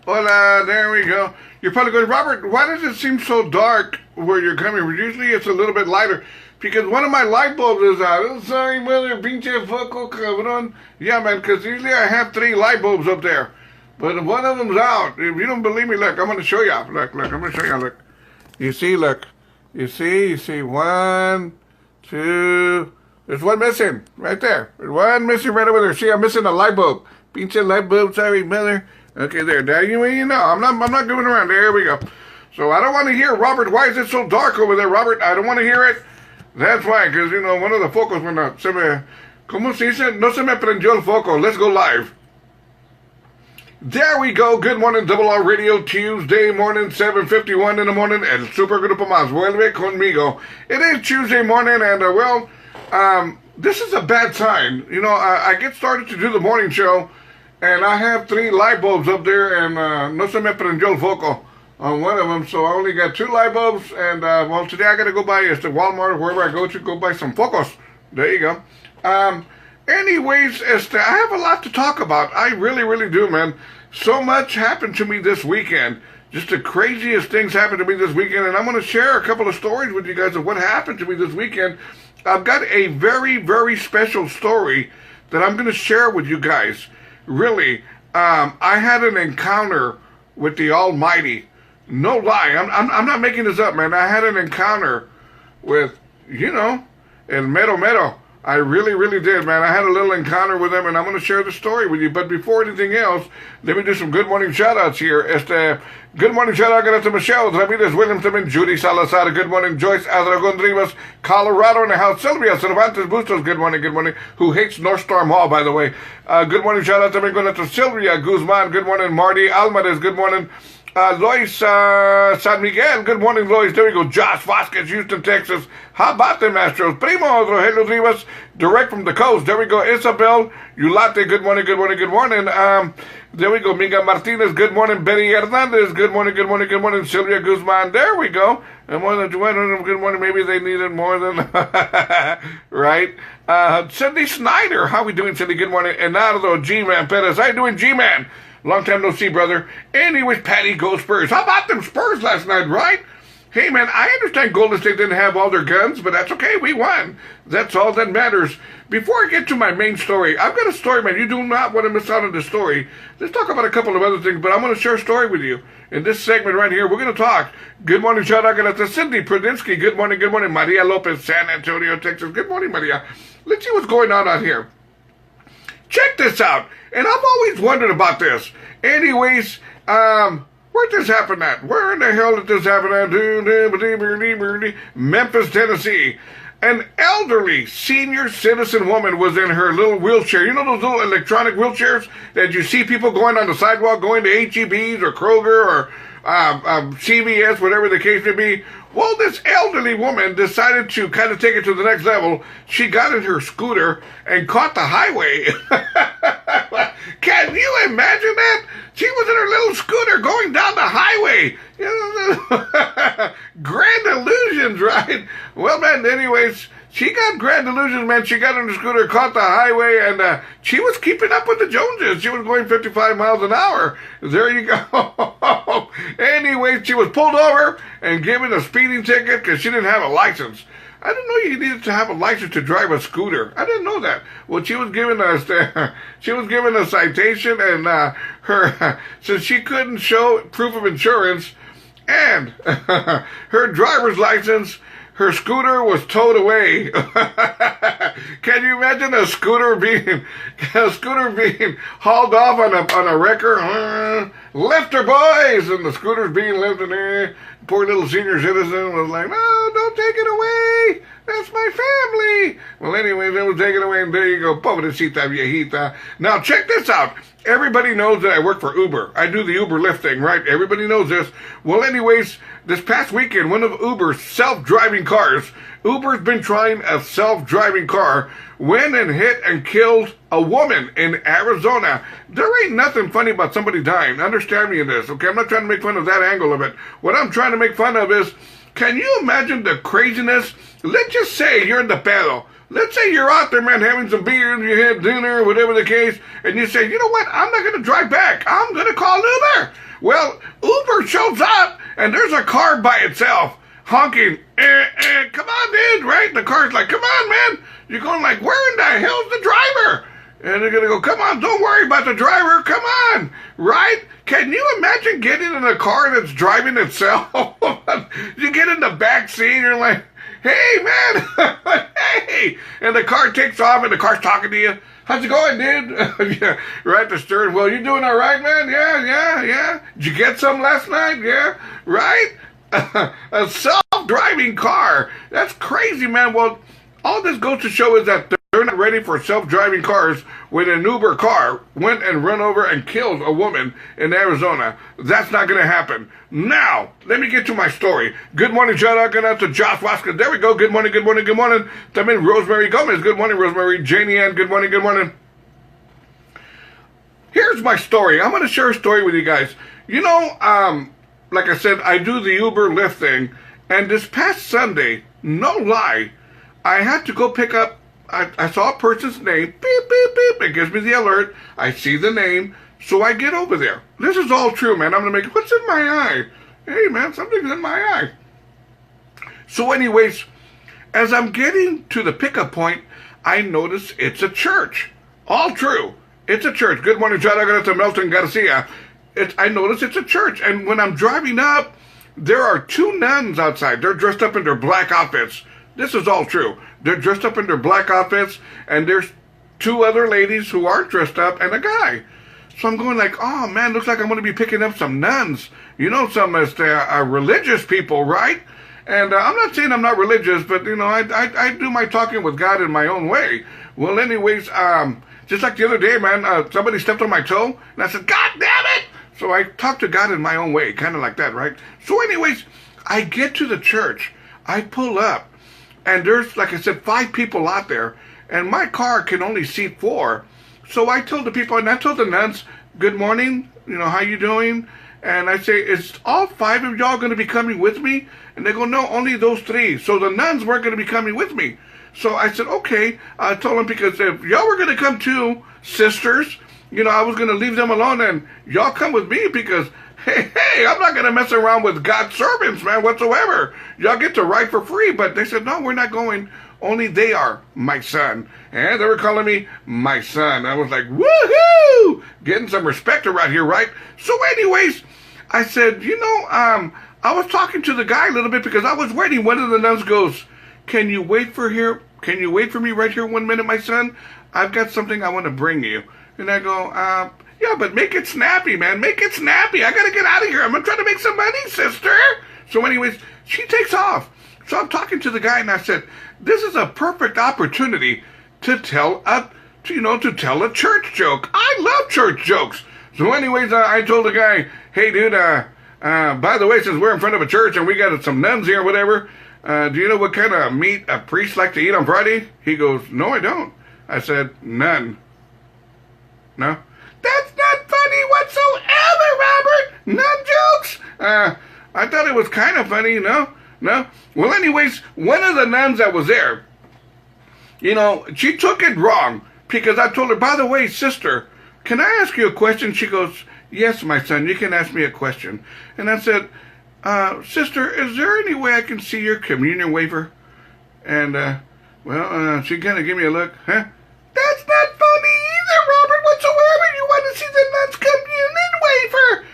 Hola, there we go. You're probably going, Robert, why does it seem so dark where you're coming from? Usually it's a little bit lighter. Because one of my light bulbs is out. Oh, sorry, mother, pinche foco, cabrón. Yeah, man, because usually I have 3 light bulbs up there. But one of them's out. If you don't believe me, look, I'm going to show you. Look, I'm going to show you. Look. You see, look. You see, 1, 2. There's one missing right there. There's one missing right over there. See, I'm missing a light bulb. Pinche light bulb, sorry, mother. Okay, there. Now you know. I'm not going around. There we go. So I don't want to hear, Robert, why is it so dark over there, Robert? I don't want to hear it. That's why, because, you know, one of the focos, ¿cómo se dice? No se me prendió el foco. Let's go live. There we go. Good morning, Double R Radio, Tuesday morning, 7:51 in the morning. El Super Grupo Más vuelve conmigo. It is Tuesday morning, and, this is a bad sign. You know, I get started to do the morning show, and I have 3 light bulbs up there, and no se me prendió el foco on one of them, so I only got 2 light bulbs, and, well, today I got to go buy to Walmart, wherever I go buy some focos. There you go. Anyways, I have a lot to talk about. I really do, man. So much happened to me this weekend. Just the craziest things happened to me this weekend, and I'm going to share a couple of stories with you guys of what happened to me this weekend. I've got a very special story that I'm going to share with you guys. Really, I had an encounter with the Almighty. No lie, I'm not making this up, man. I had an encounter with, you know, El Mero. I really did, man. I had a little encounter with him, and I'm going to share the story with you. But before anything else, let me do some good morning shout-outs here. Good morning shout-out to Michelle, Ramirez, Williams, también, Judy Salazar. Good morning, Joyce Adragon Rivas, Colorado in the house. Sylvia Cervantes Bustos, good morning. Who hates North Storm Hall, by the way. Good morning shout-out to Sylvia Guzman. Good morning, Marty Alvarez. Good morning. Lois San Miguel, good morning, Lois. There we go. Josh Vasquez, Houston, Texas. How about them Astros? Primo Rogelio Rivas, direct from the coast. There we go. Isabel Yulate, good morning. There we go. Minga Martinez, good morning. Betty Hernandez, good morning. Sylvia Guzman, there we go. And more than good morning. Maybe they needed more than right. Cindy Snyder, how we doing, Cindy? Good morning. Enardo G-Man Perez, how you doing, G-Man? Long time no see, brother. Anyways, Patty, go Spurs. How about them Spurs last night, right? Hey, man, I understand Golden State didn't have all their guns, but that's okay. We won. That's all that matters. Before I get to my main story, I've got a story, man. You do not want to miss out on this story. Let's talk about a couple of other things, but I'm going to share a story with you. In this segment right here, we're going to talk. Good morning, shout out to Cindy Pradinsky. Good morning. Maria Lopez, San Antonio, Texas. Good morning, Maria. Let's see what's going on out here. Check this out. And I've always wondered about this. Anyways, where'd this happen at? Where in the hell did this happen at? Memphis, Tennessee. An elderly senior citizen woman was in her little wheelchair. You know those little electronic wheelchairs that you see people going on the sidewalk, going to H-E-B's or Kroger or CVS, whatever the case may be. Well, this elderly woman decided to kind of take it to the next level. She got in her scooter and caught the highway. Can you imagine that? She was in her little scooter going down the highway. Grand illusions, right? Well, man, anyways, she got grand illusions, man. She got in her scooter, caught the highway, and she was keeping up with the Joneses. She was going 55 miles an hour. There you go. Anyway, she was pulled over and given a speeding ticket because she didn't have a license. I didn't know you needed to have a license to drive a scooter. I didn't know that. Well, she was given a citation, and since she couldn't show proof of insurance and her driver's license, her scooter was towed away. Can you imagine a scooter being hauled off on a wrecker? Lifter boys, and the scooter's being lifted. Poor little senior citizen was like, "No, don't take it away. That's my family." Well, anyways, it was taken away, and there you go. Pobrecita viejita. Now, check this out. Everybody knows that I work for Uber. I do the Uber Lyft thing, right? Everybody knows this. Well, anyways, this past weekend, one of Uber's self-driving cars, Uber's been trying a self-driving car, went and hit and killed a woman in Arizona. There ain't nothing funny about somebody dying. Understand me in this, okay? I'm not trying to make fun of that angle of it. What I'm trying to make fun of is, can you imagine the craziness? Let's just say you're in the pedo. let's say you're out there, man, having some beer, and you had dinner, whatever the case, and you say, you know what, I'm not going to drive back. I'm going to call Uber. Well, Uber shows up, and there's a car by itself, honking, come on, dude, right? The car's like, come on, man. You're going like, where in the hell's the driver? And they're going to go, come on, don't worry about the driver, come on, right? Can you imagine getting in a car that's driving itself? You get in the back seat, you're like, hey, man, hey. And the car takes off, and the car's talking to you. How's it going, dude? Yeah, right, the steering wheel. You doing all right, man? Yeah. Did you get some last night? Yeah, right? A self-driving car. That's crazy, man. Well, all this goes to show is that they're not ready for self-driving cars when an Uber car went and run over and killed a woman in Arizona. That's not going to happen. Now, let me get to my story. Good morning, shout out to Josh Waskins. There we go. Good morning. También Rosemary Gomez. Good morning, Rosemary. Janie Ann. Good morning. Here's my story. I'm going to share a story with you guys. You know, like I said, I do the Uber Lyft thing. And this past Sunday, no lie, I had to go pick up, I saw a person's name, beep, beep, beep, it gives me the alert, I see the name, so I get over there. This is all true, man. I'm going to make, what's in my eye? Hey, man, something's in my eye. So anyways, as I'm getting to the pickup point, I notice it's a church. All true. It's a church. Good morning, shout out to Melton Garcia. I notice it's a church, and when I'm driving up, there are two nuns outside. They're dressed up in their black outfits. This is all true. They're dressed up in their black outfits, and there's two other ladies who aren't dressed up, and a guy. So I'm going like, oh, man, looks like I'm going to be picking up some nuns. You know, some religious people, right? And I'm not saying I'm not religious, but, you know, I do my talking with God in my own way. Well, anyways, just like the other day, man, somebody stepped on my toe, and I said, God damn it! So I talk to God in my own way, kind of like that, right? So anyways, I get to the church. I pull up. And there's, like I said, 5 people out there, and my car can only seat 4. So I told the people, and I told the nuns, good morning, you know, how you doing? And I say, is all 5 of y'all going to be coming with me? And they go, no, only those 3. So the nuns weren't going to be coming with me. So I said, okay. I told them, because if y'all were going to come too, sisters, you know, I was going to leave them alone, and y'all come with me, because hey, I'm not going to mess around with God's servants, man, whatsoever. Y'all get to ride for free. But they said, no, we're not going. Only they are my son. And they were calling me my son. I was like, woohoo! Getting some respect around here, right? So anyways, I said, you know, I was talking to the guy a little bit because I was waiting. One of the nuns goes, can you wait for me right here 1 minute, my son? I've got something I want to bring you. And I go, yeah, but make it snappy, man. Make it snappy. I got to get out of here. I'm going to try to make some money, sister. So anyways, she takes off. So I'm talking to the guy, and I said, this is a perfect opportunity to tell a church joke. I love church jokes. So anyways, I told the guy, hey, dude, by the way, since we're in front of a church and we got some nuns here or whatever, do you know what kind of meat a priest like to eat on Friday? He goes, no, I don't. I said, none. No? That's not funny whatsoever, Robert. None jokes. I thought it was kind of funny, No? Well, anyways, one of the nuns that was there, you know, she took it wrong because I told her, by the way, sister, can I ask you a question? She goes, yes, my son, you can ask me a question. And I said, sister, is there any way I can see your communion waiver? And, she kind of gave me a look, huh? That's not funny either, Robert, whatsoever. You want to see the nun's communion waiver?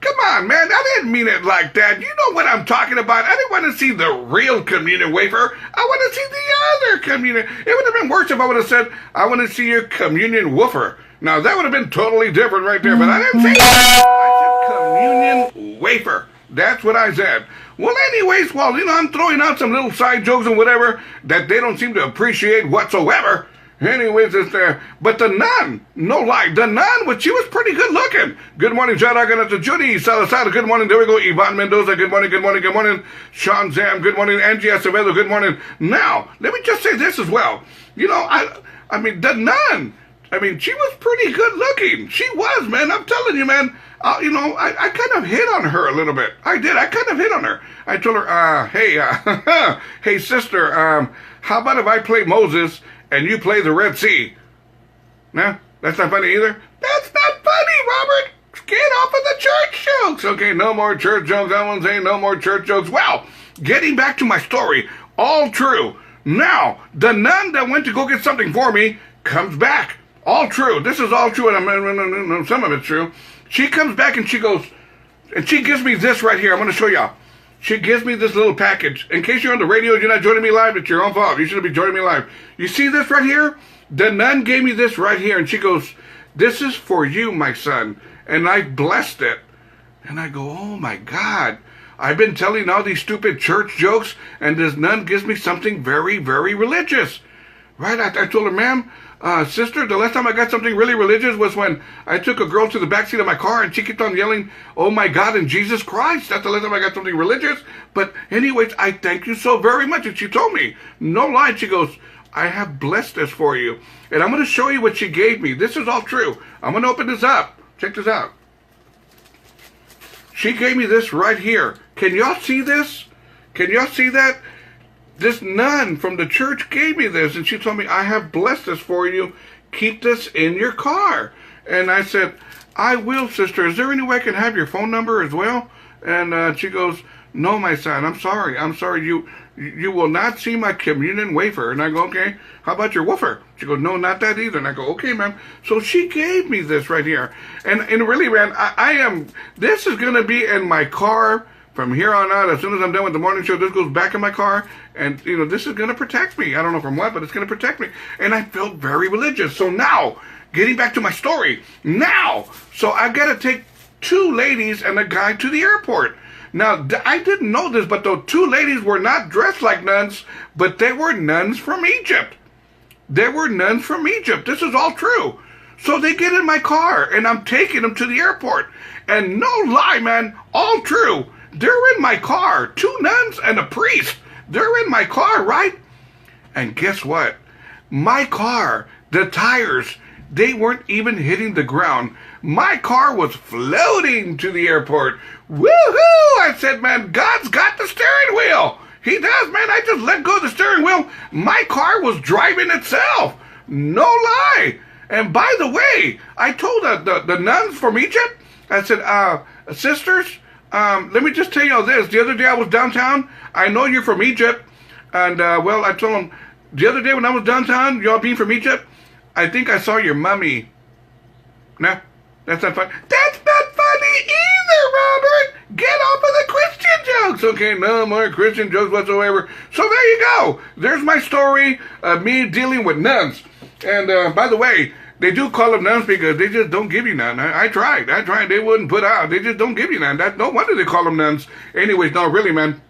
Come on, man. I didn't mean it like that. You know what I'm talking about. I didn't want to see the real communion wafer. I want to see the other communion. It would have been worse if I would have said, I want to see your communion woofer. Now, that would have been totally different right there, but I didn't say that. I said communion wafer. That's what I said. Well, anyways, well, you know, I'm throwing out some little side jokes and whatever that they don't seem to appreciate whatsoever. Anyways, it's there. But the nun, no lie, the nun, she was pretty good looking. Good morning, shout out to Judy Salazar. Good morning, there we go. Yvonne Mendoza, good morning. Sean Zam, good morning. Angie Acevedo, good morning. Now, let me just say this as well. You know, I mean, the nun, she was pretty good looking. She was, man. I'm telling you, man. You know, I kind of hit on her a little bit. I did. I kind of hit on her. I told her, hey, hey, sister, How about if I play Moses and you play the Red Sea? No, that's not funny either. That's not funny, Robert. Get off of the church jokes. Okay, no more church jokes. I won't say no more church jokes. Well, getting back to my story, all true. Now, the nun that went to go get something for me comes back. All true. This is all true, and some of it's true. She comes back and she goes, and she gives me this right here. I'm going to show y'all. She gives me this little package. In case you're on the radio, you're not joining me live, it's your own fault. You shouldn't be joining me live. You see this right here? The nun gave me this right here, and she goes, this is for you, my son. And I blessed it. And I go, oh my God. I've been telling all these stupid church jokes, and this nun gives me something very, very religious. Right? I told her, ma'am, sister, the last time I got something really religious was when I took a girl to the backseat of my car and she kept on yelling, oh my God, and Jesus Christ. That's the last time I got something religious. But anyways, I thank you so very much. And she told me, no lie, she goes, I have blessed this for you. And I'm going to show you what she gave me. This is all true. I'm going to open this up. Check this out. She gave me this right here. Can y'all see this? Can y'all see that? This nun from the church gave me this, and she told me, I have blessed this for you. Keep this in your car. And I said, I will, sister. Is there any way I can have your phone number as well? And she goes, no, my son, I'm sorry. I'm sorry. You will not see my communion wafer. And I go, okay, how about your woofer? She goes, no, not that either. And I go, okay, ma'am. So she gave me this right here. And really, man, this is going to be in my car from here on out. As soon as I'm done with the morning show, this goes back in my car. And, this is going to protect me. I don't know from what, but it's going to protect me. And I felt very religious. So now, getting back to my story, so I got to take 2 ladies and a guy to the airport. Now, I didn't know this, but the 2 ladies were not dressed like nuns, but they were nuns from Egypt. They were nuns from Egypt. This is all true. So they get in my car, and I'm taking them to the airport. And no lie, man, all true. They're in my car. 2 nuns and a priest. They're in my car, right? And guess what? My car, the tires, they weren't even hitting the ground. My car was floating to the airport. Woohoo! I said, man, God's got the steering wheel. He does, man. I just let go of the steering wheel. My car was driving itself. No lie. And by the way, I told the nuns from Egypt, I said, sisters, let me just tell you all this. The other day I was downtown. I know you're from Egypt. And, I told them, the other day when I was downtown, y'all being from Egypt, I think I saw your mummy. No, that's not funny. That's not funny either, Robert. Get off of the Christian jokes. Okay, no more Christian jokes whatsoever. So there you go. There's my story of me dealing with nuns. And, by the way, they do call them nuns because they just don't give you none. I tried. They wouldn't put out. They just don't give you none. No wonder they call them nuns. Anyways, no, really, man.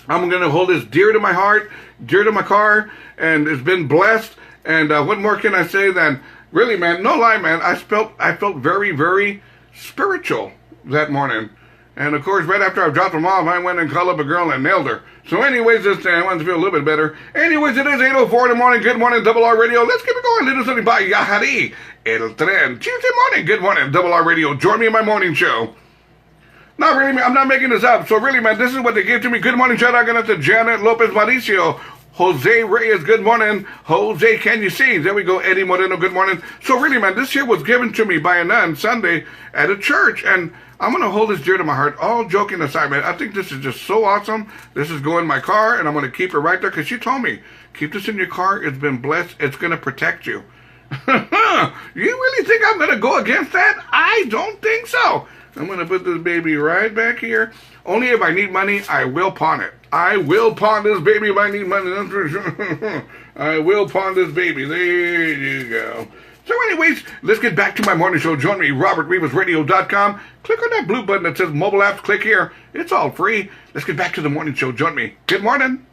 I'm going to hold this dear to my heart, dear to my car, and it's been blessed. And what more can I say than, really, man, no lie, man, I felt very, very spiritual that morning. And, of course, right after I dropped them off, I went and called up a girl and nailed her. So, anyways, I wanted to feel a little bit better. Anyways, it is 8:04 in the morning. Good morning, Double R Radio. Let's keep it going. Little something by Yahari El Tren. Tuesday morning. Good morning, Double R Radio. Join me in my morning show. Not really, man. I'm not making this up. So, really, man, this is what they gave to me. Good morning, shout out to Janet Lopez Mauricio. Jose Reyes, good morning. Jose, can you see? There we go. Eddie Moreno, good morning. So really, man, this here was given to me by a nun Sunday at a church, and I'm going to hold this dear to my heart. All joking aside, man, I think this is just so awesome. This is going in my car, and I'm going to keep it right there, because she told me, keep this in your car. It's been blessed. It's going to protect you. You really think I'm going to go against that? I don't think so. I'm going to put this baby right back here. Only if I need money, I will pawn it. I will pawn this baby if I need money. That's for sure. I will pawn this baby. There you go. So anyways, let's get back to my morning show. Join me, robertrivasradio.com. Click on that blue button that says mobile apps. Click here. It's all free. Let's get back to the morning show. Join me. Good morning.